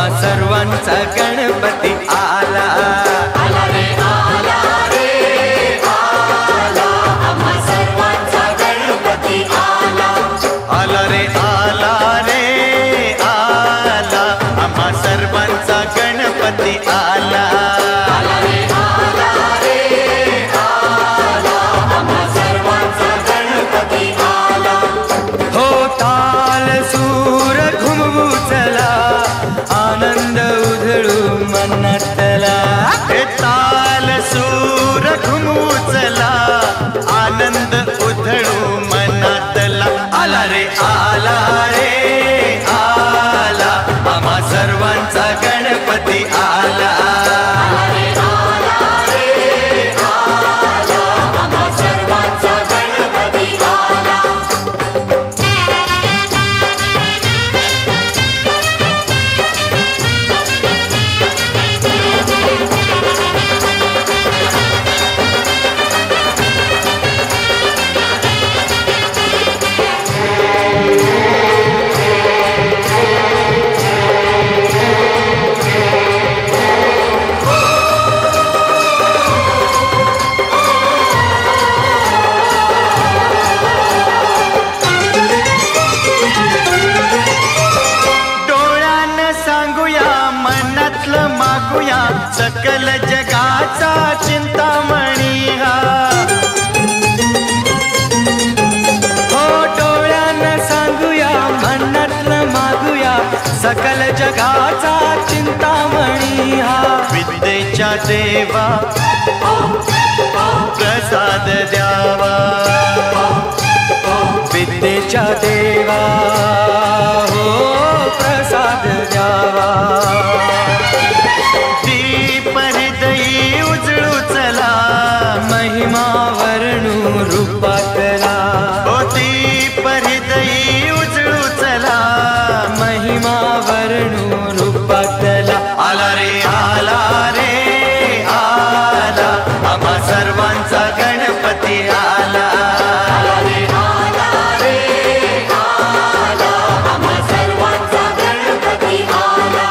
आम्हा सर्वांचा गणपती आला. आला रे आला रे आला, आम्हा सर्वांचा गणपती आला. आला रे आला रे आला, आम्हा सर्वांचा गणपती आला. आला रे आला रे आला, आम्हा सर्वांचा गणपती आला. हो ताल सूर घुमवू चला, आनंद उधळू मनातला. हे ताल सूर घुमवू चला, आनंद उधळू मनातला. आला रे आला रे आला, आम्हा सर्वांचा गणपती आला. आला रे आला रे आला, आम्हा सर्वांचा गणपती आला. डोळ्यानं सांगूया, मनातलं मागूया, सकल जगाचा चिंतामणी हा. हो डोळ्यानं सांगूया, मनातलं मागूया, सकल जगाचा चिंतामणी हा. विद्येच्या देवा प्रसाद द्यावा, विद्येच्या देवा हो प्रसाद द्यावा. दीप हृदयी उजळू चला, महिमा वर्णू रूपातला. हो दीप हृदयी उजळू चला, महिमा वर्णू रूपातला. आला रे आला रे आला, आम्हा सर्वांचा गणपती आला. आला रे आला रे आला, आम्हा सर्वांचा गणपती आला.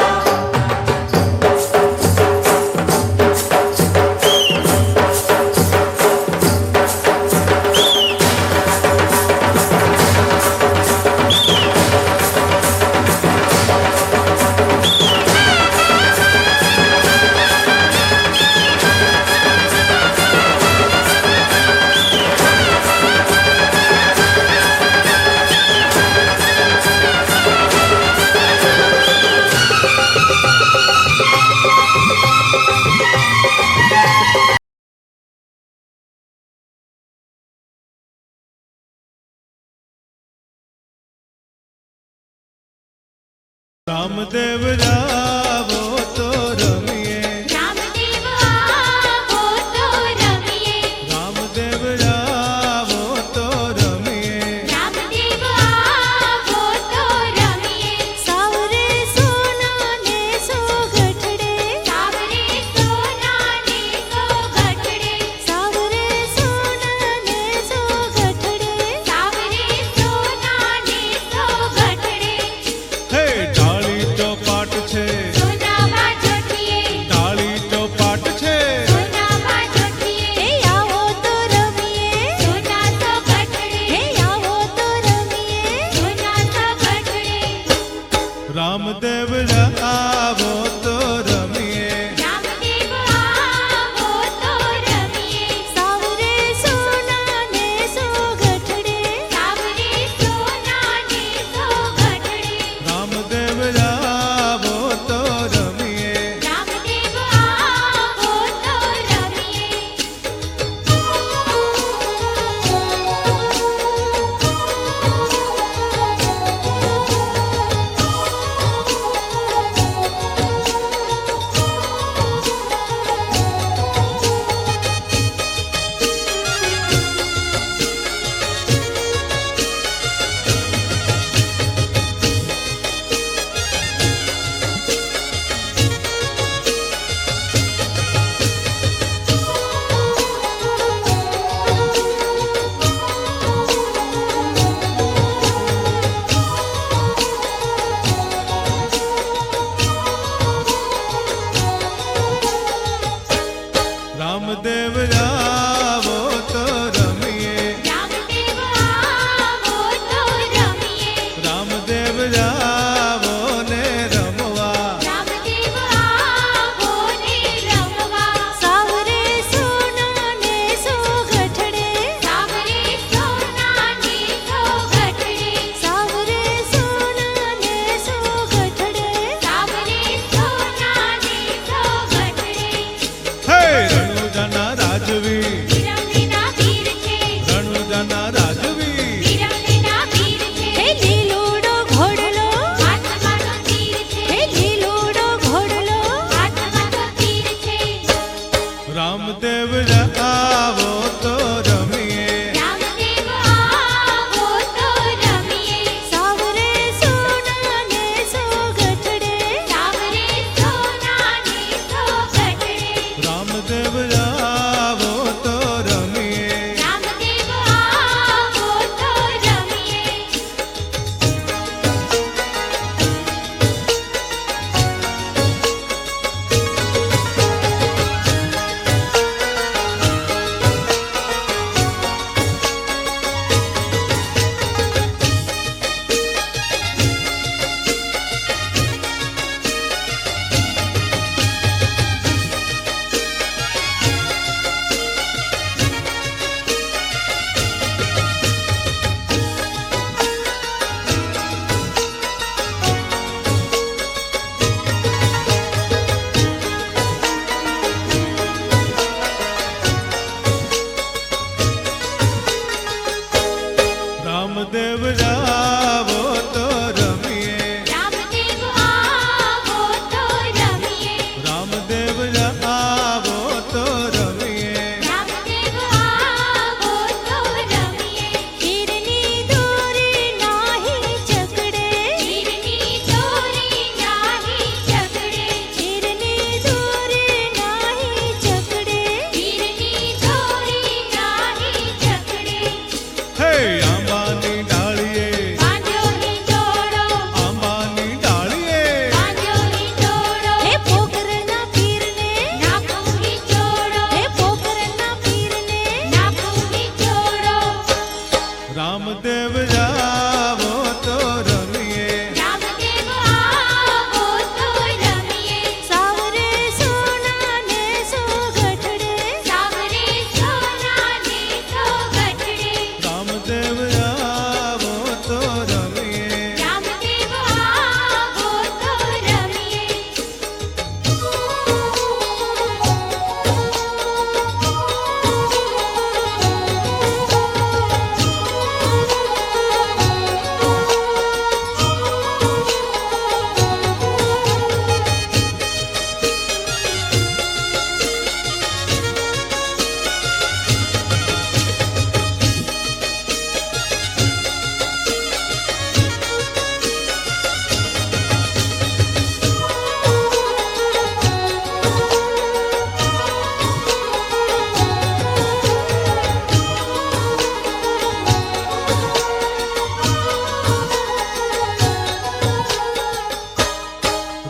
रामदेव रावो तो रमिये, रामदेव आवो तो रमिये, रामदेव रावो तो रमिये. रामदेव आवो तो रमिये. सावरे सोनाने सो गठडे, सावरे सोनाने सो गठडे, सावरे सोनाने सो गठडे, सावरे सोनाने सो गठडे. हे डाळी चौपाट छे, सोनामा जोटिये, डाळी चौपाट छे. सोनामा जोटिये. हे आवो तो रमिये, सोना सो गठडे. हे आवो तो रमिये, सोना सो गठडे. रामदेव रावो तो रमिये, रामदेव आवो तो रमिये. सावरे सोनाने सो गठडे, सावरे सोनाने सो गठडे. रामदेव रावो तो रमिये. रामदेव आवो तो रमिये. રામદેવ આવો તો રમીએ, રામદેવ આવો તો રમીએ, રામદેવ આવો ને રમવા, રામદેવ આવો ને રમવા. સાવરે સોના ને સોગઠડે, સાવરે સોના ને સોગઠડે, સાવરે સોના ને સોગઠડે, સાવરે સોના ને સોગઠડે. હે રણુજાના રાજવી, વિરમણીના વીર છે, રણુજાના રાજવી, વિરમણીના વીર છે. હે લીલોડો ઘોડલો, હાથમાં તો તીર છે. હે લીલોડો ઘોડલો, હાથમાં તો તીર છે. રામદેવ આવો તો રમીએ, રામદેવ આવો તો રમીએ, સાવરે સોના ને સોગઠડે, સાવરે સોના ને સોગઠડે, રામદેવ આવો તો રમીએ, રામદેવ આવો તો રમીએ. રામદેવ આવો તો રમીએ, રામદેવ આવો તો રમીએ, રામદેવ આવો તો રમીએ, રામદેવ આવો તો રમીએ. તીરની દોરી નાહી ચકડે, તીરની દોરી નાહી ચકડે, તીરની દોરી નાહી ચકડે, તીરની દોરી નાહી ચકડે. હે આંબાની ડાળીએ, બાંધ્યો હિંડોળો, આંબાની ડાળીએ, બાંધ્યો હિંડોળો. હે પોકરના પીરને નાખું હિંડોળો, હે પોકરના પીરને નાખું હિંડોળો. રામદેવ આવો તો રમીએ, રામદેવ આવો તો રમીએ, સાવરે સોના ને સોગઠડે, સાવરે સોના ને સોગઠડે, રામદેવ આવો તો રમીએ, રામદેવ આવો તો રમીએ.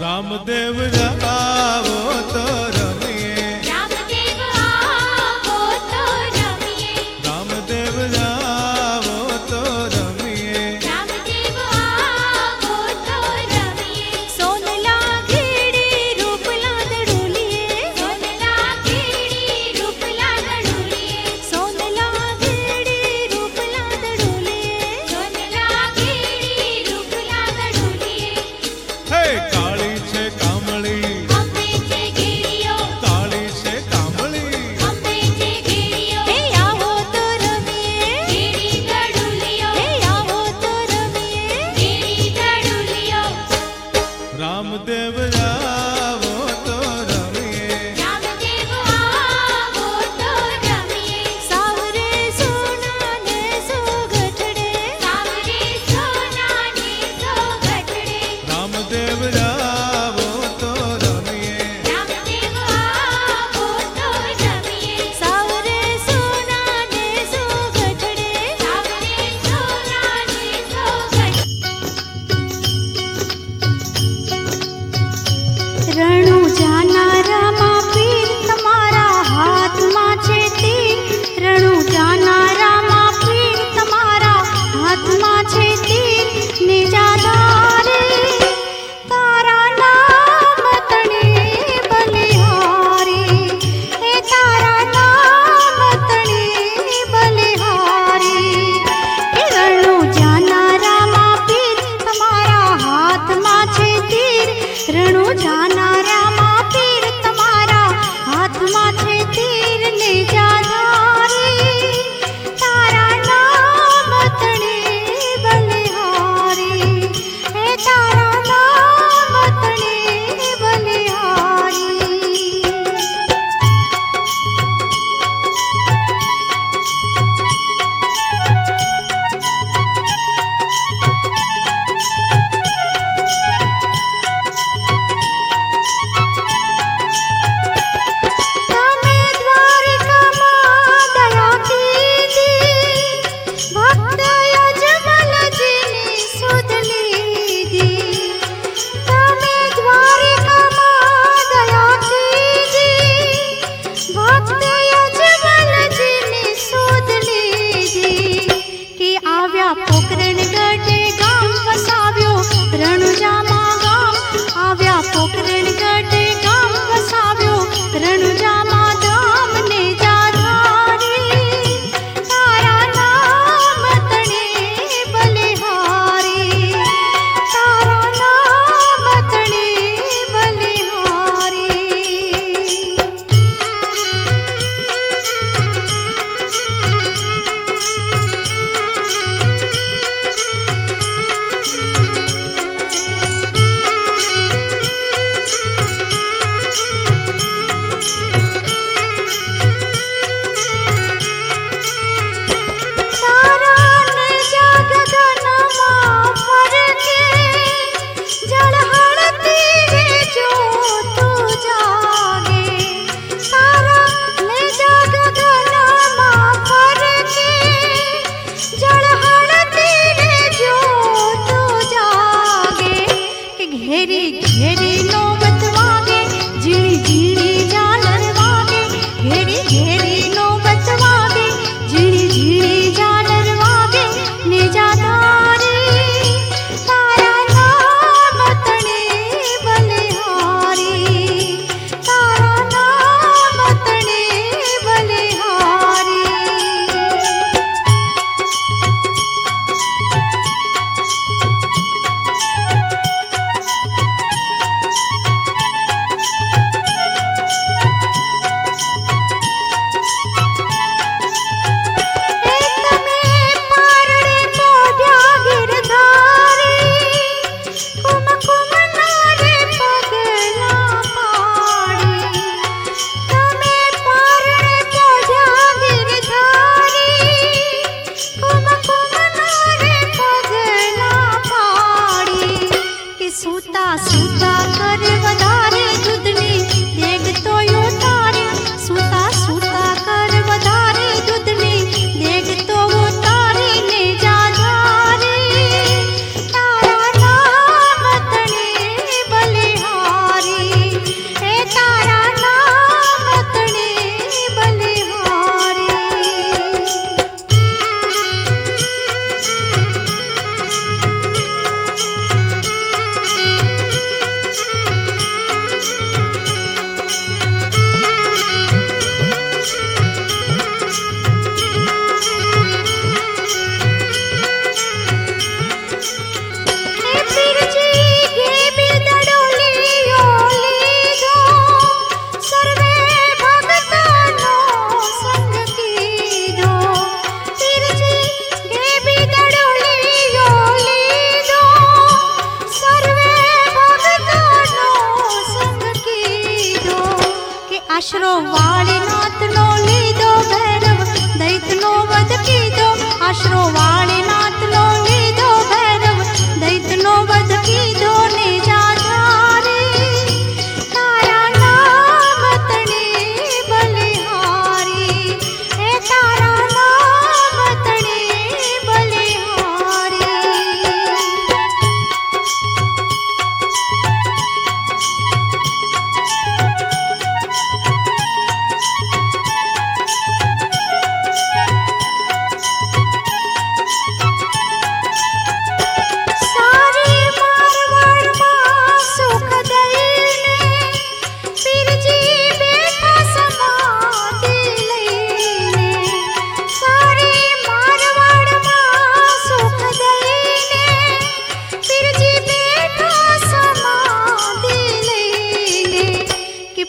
રામદેવ આવો તો રમીએ, રામદેવ આવો તો રમીએ, રામદેવ આવો તો રમીએ, રામદેવ આવો તો રમીએ. સોનલા ઘેડી રૂપલા દડુલીએ, સોનલા ઘેડી રૂપલા દડુલીએ, સોનલા ઘેડી રૂપલા દડુલીએ, સોનલા ઘેડી રૂપલા દડુલીએ. હે કાળી છે કામળી, અંબે છે ગીરીઓ, નાના રામા પીર તમારા હાથમાં છે તીર ને જાધારી તારા નામ તણે બલિહારી હે તારા નામ તણે બલિહારી તમે દ્વારિકામાં દયા કીધી ભક્ત યજમલજીની સુધ લીધી તમે દ્વારિકામાં દયા કીધી ભક્ત યજમલજીની સુધ લીધી કે આવ્યા પોકરણગઢે ગામ વસાવ્યો રણુજામાં ગામ આવ્યા પોકરણગઢે ગામ વસાવ્યો રણુજામાં ધામ ને જાધારી તારા નામ તણે બલિહારી તારા નામ તણે તારાને જગગનમાં ફરકે જળહળતી રે જો તું જાગે તારાને જગગનમાં ફરકે જળહળતી રે જો તું જાગે કે ઘેરી ઘેરી નોબત વાગે ઝીણી ઝીણી ઝાલર વાગે ઘેરી ઘેરી નોબત વાગે ઝીણી ઝીણી ઝાલર વાગે ને જાધારી તારા નામ તણે બલિહારી તારા નામ તણે બલિહારી તમે પારણે પોઢ્યા ગિરધારી કુમકુમના રે પગલા પાડી તમે પારણે પોઢ્યા ગિરધારી કુમકુમના રે પગલા પાડી કે સૂતા સૂતા કર વધારે દૂધની દેગ તો ઉતારે સૂતા સૂતા કર વધારે દૂધની દેગ તો ઉતારીને જાધારી તારા નામ તણે બલિહારી હે તારા નામ તણે બલિહારી હે પીરજી ઘેબી દડોલીઓ લીધો સર્વે ભક્તોનો સંગ કીધો પીરજી ઘેબી દડોલીઓ લીધો સર્વે ભક્તોનો સંગ કીધો કે આશરો વાળીનાથનો લીધો ભૈરવ દૈતનો વધ કીધો આશરો વાળીનાથનો લીધો ભૈરવ દૈતનો વધ કીધો ને જાધારી તારા નામ તણે બલિહારી હે તારા નામ તણે બલિહારી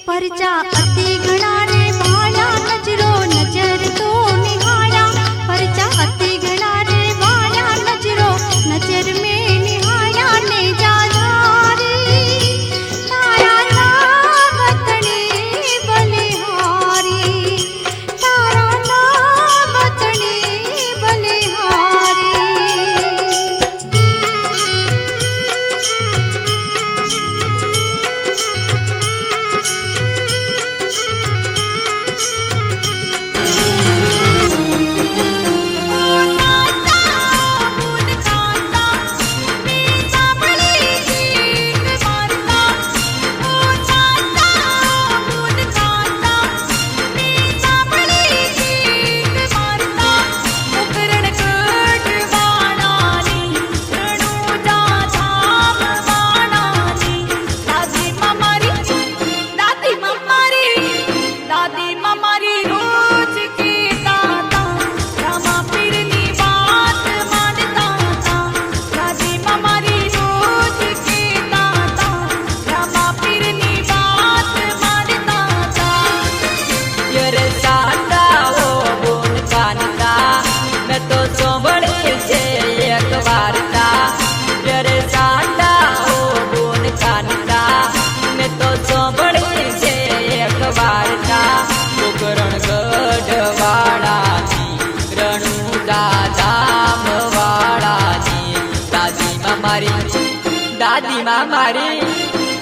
પરચા અતિ ઘણા રે વાળા નજરો નજર તો નિહાળ્યા પરચા અતિ ઘણા રે વાળા નજરો નજર મે નિહાળ્યા ને જાધારી તારા નામ તણી બલિહારી તારા નામ તણી બલિહારી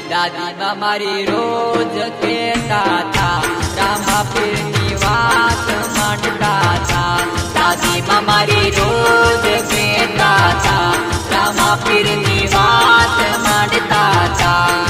દાદીમાં મારી રોજ કહેતા હતા રામાપીરની વાત માંડતા હતા દાદીમાં મારી રોજ કહેતા હતા રામાપીરની વાત માંડતા હતા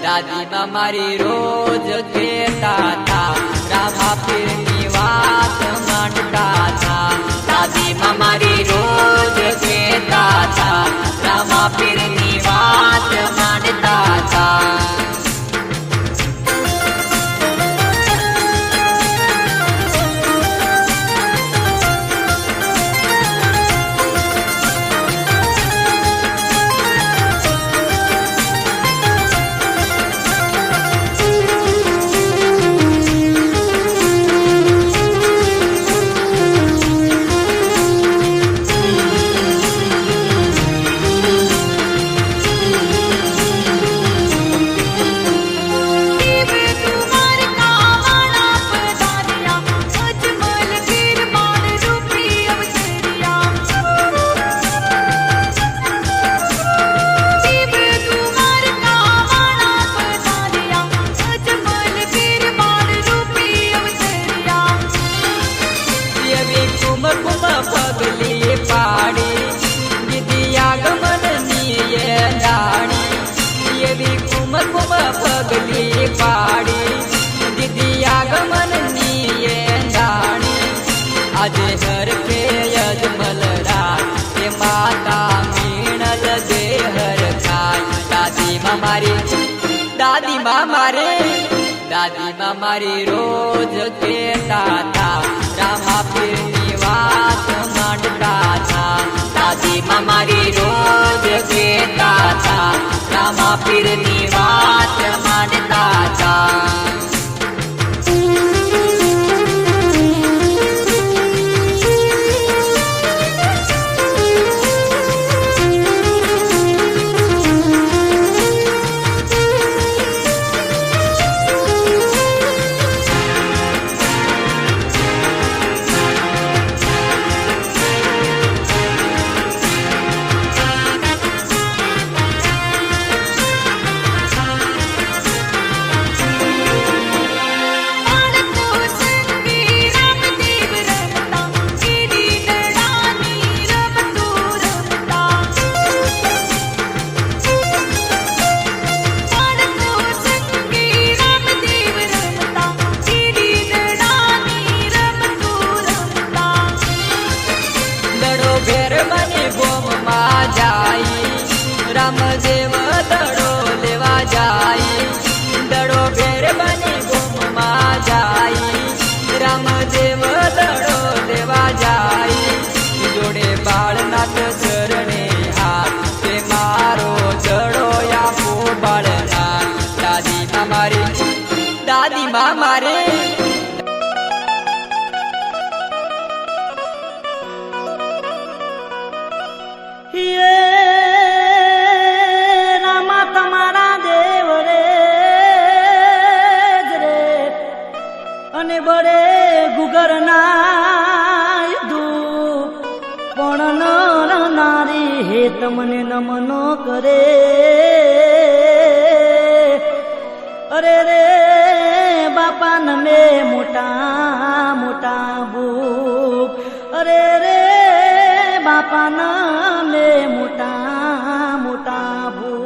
દાદીમાં મારી રોજ કહેતા હતા રામાપીરની વાત માંડતા હતા દાદીમાં મારી રોજ કહેતા હતા રામાપીરની વાત માંડતા હતા પગલી પાડી દીદી આગમન ની દાણી આજે હરખે યજમલ રાત એ માતા મીણલ દેહર ખાય દાદીમાં મારી રોજ કહેતા હતા રામાપીરની વાત માંડતા હતા દાદીમાં મારી રોજ કહેતા હતા રામાપીરની વાત માંડતા બા મારી રામા તમારા દેવ રે અને બળે ગુગર ના પણ નર નારી હે તમને નમનો કરે અરે રે બાપા નમે મોટા મોટા ભૂપ અરે રે બાપા નમે મોટા મોટા ભૂપ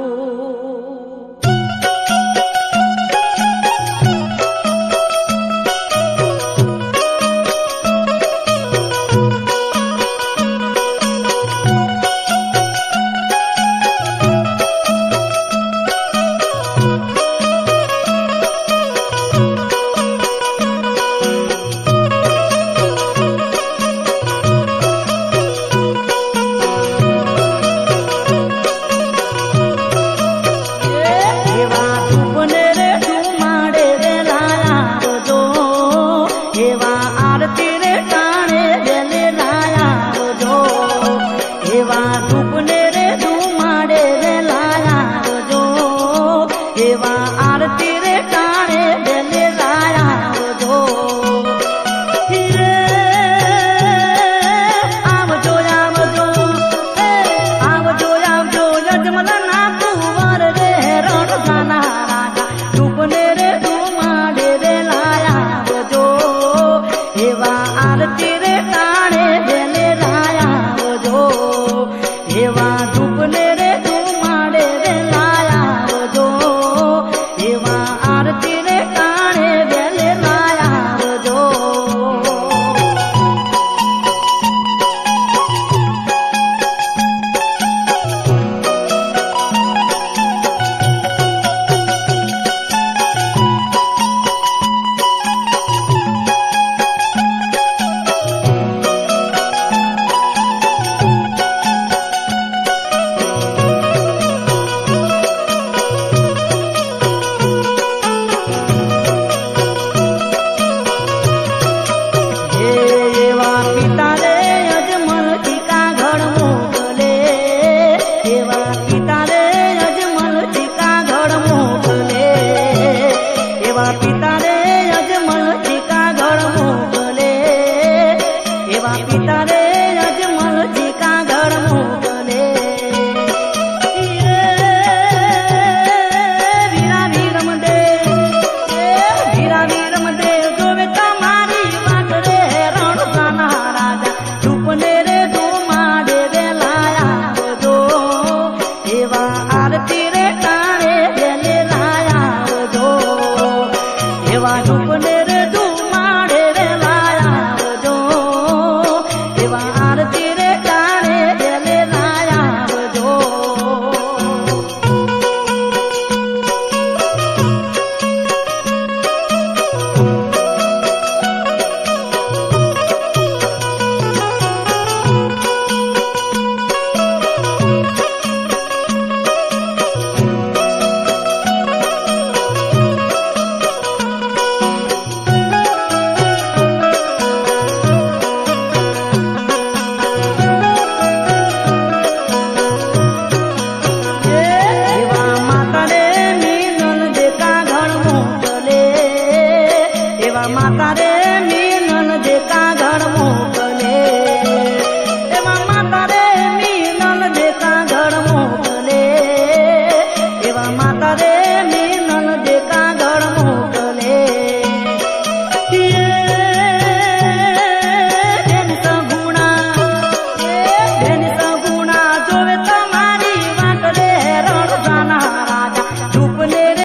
માતા રે મી